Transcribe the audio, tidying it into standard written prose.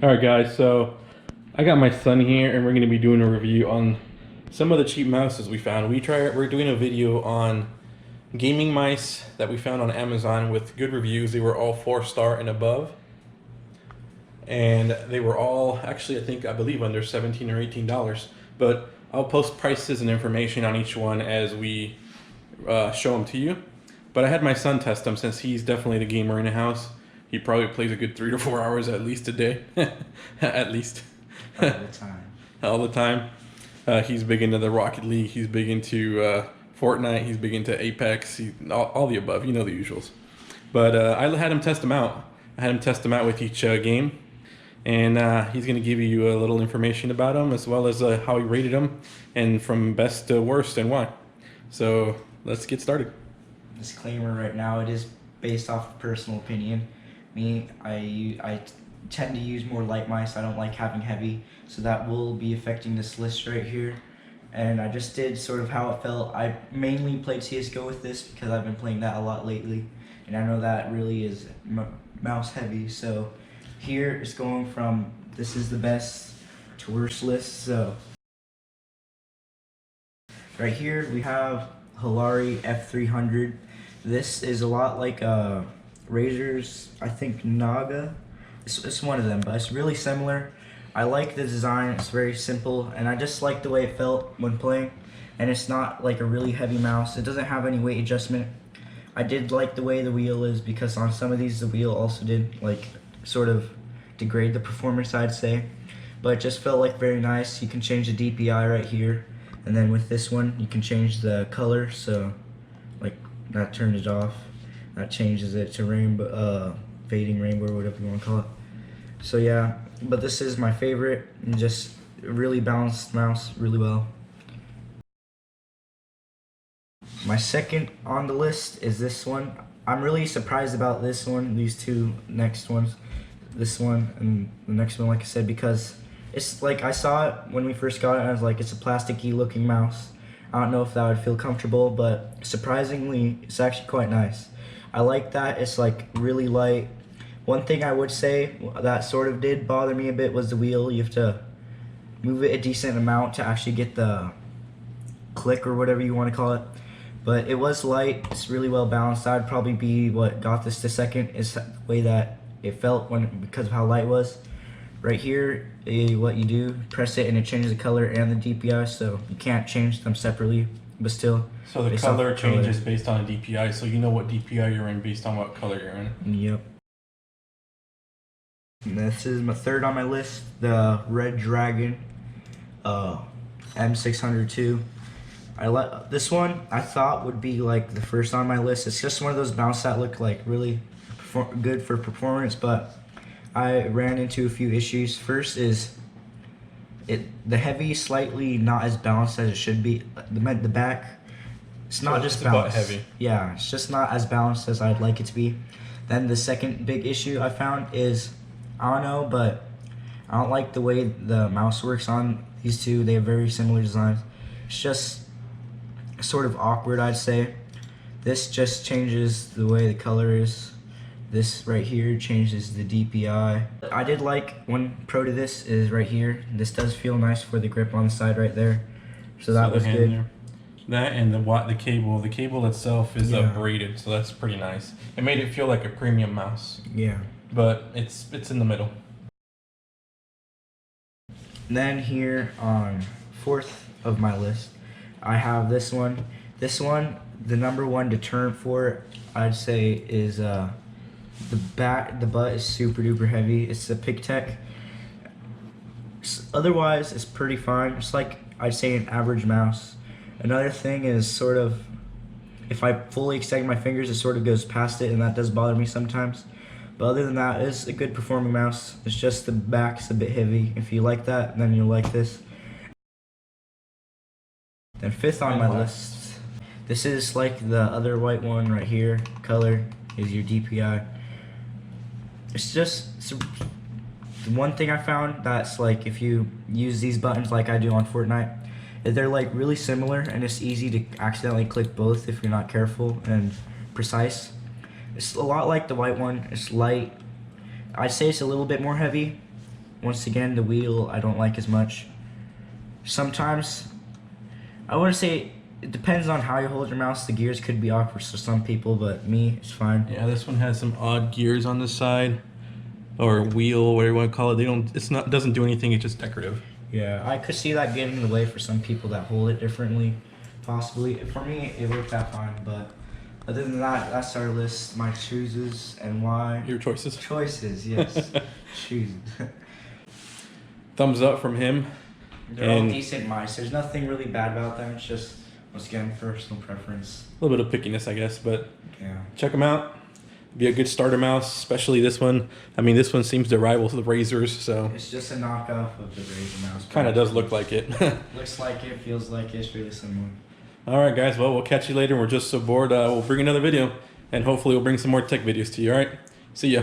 Alright guys, so I got my son here and we're going to be doing a review on some of the cheap mouses we found. We're doing a video on gaming mice that we found on Amazon with good reviews. They were all 4-star and above. And they were all actually I believe under $17 or $18. But I'll post prices and information on each one as we show them to you. But I had my son test them since he's definitely the gamer in the house. He probably plays a good 3 to 4 hours at least a day. At least. All the time. All the time. He's big into the Rocket League. He's big into Fortnite. He's big into Apex. All the above. You know the usuals. But I had him test them out. I had him test them out with each game. And he's going to give you a little information about them as well as how he rated them and from best to worst and why. So let's get started. Disclaimer right now, it is based off of personal opinion. Me, I tend to use more light mice. I don't like having heavy, so that will be affecting this list right here. And I just did sort of how it felt. I mainly played CSGO with this because I've been playing that a lot lately, and I know that really is mouse heavy. So here it's going from this is the best to worst list. So right here we have Hilari F300. This is a lot like Razer's, I think, Naga. It's one of them, but it's really similar. I like the design. It's very simple, and I just like the way it felt when playing. And it's not like a really heavy mouse. It doesn't have any weight adjustment. I did like the way the wheel is because on some of these the wheel also did like sort of degrade the performance, I'd say. But it just felt like very nice. You can change the DPI right here, and then with this one you can change the color. So like that turns it off. That changes it to rainbow, fading rainbow, or whatever you want to call it. So yeah, but this is my favorite, and just really balanced mouse, really well. My second on the list is this one. I'm really surprised about this one, these two next ones, this one and the next one, like I said, because it's like I saw it when we first got it and I was like, it's a plasticky looking mouse. I don't know if that would feel comfortable, but surprisingly, it's actually quite nice. I like that it's like really light. One thing I would say that sort of did bother me a bit was the wheel. You have to move it a decent amount to actually get the click or whatever you want to call it. But it was light. It's really well balanced. That'd probably be what got this to second, is the way that it felt because of how light it was. Right here, what you do, press it and it changes the color and the DPI, so you can't change them separately, but still. So the color changes based on a DPI, so you know what DPI you're in based on what color you're in. Yep. And this is my third on my list, the Red Dragon M602. I like this one. I thought would be like the first on my list. It's just one of those mouse that look like really good for performance, but I ran into a few issues. First is the heavy slightly not as balanced as it should be. The back, it's not just balanced. Heavy. Yeah, it's just not as balanced as I'd like it to be. Then the second big issue I found is, I don't know, but I don't like the way the mouse works on these two. They have very similar designs. It's just sort of awkward, I'd say. This just changes the way the color is. This right here changes the DPI. I did like one pro to this is right here. This does feel nice for the grip on the side right there. So that was good. There. That and the cable. The cable itself is braided, so that's pretty nice. It made it feel like a premium mouse. Yeah. But it's in the middle. Then here on fourth of my list, I have this one. This one, the number one deterrent for it, I'd say, is the butt is super duper heavy. It's the Pictech. Otherwise, it's pretty fine. It's like, I'd say, an average mouse. Another thing is sort of, if I fully extend my fingers, it sort of goes past it, and that does bother me sometimes. But other than that, it's a good performing mouse. It's just the back's a bit heavy. If you like that, then you'll like this. Then fifth on my list, this is like the other white one right here. Color is your DPI. It's the one thing I found that's like, if you use these buttons like I do on Fortnite, they're like really similar, and it's easy to accidentally click both if you're not careful and precise. It's a lot like the white one. It's light. I'd say it's a little bit more heavy, Once again, the wheel I don't like as much. Sometimes, I wouldn't say, it depends on how you hold your mouse. The gears could be awkward for some people, but me, it's fine. Yeah, this one has some odd gears on the side, or wheel, whatever you want to call it. Doesn't do anything. It's just decorative. Yeah, I could see that getting in the way for some people that hold it differently, possibly. For me, it worked out fine, but other than that, that's our list. My chooses and why. Your choices. Choices, yes. Chooses. Thumbs up from him. They're all And- decent mice. There's nothing really bad about them. It's just, once again, personal preference. A little bit of pickiness, I guess, but Yeah. check them out. Be a good starter mouse, especially this one. I mean, this one seems to rival the Razors, so It's just a knockoff of the Razer mouse. kind of does look like it. Looks like it, feels like it's really similar. All right, guys. Well, we'll catch you later. We're just so bored. We'll bring another video, and hopefully we'll bring some more tech videos to you. All right. See ya.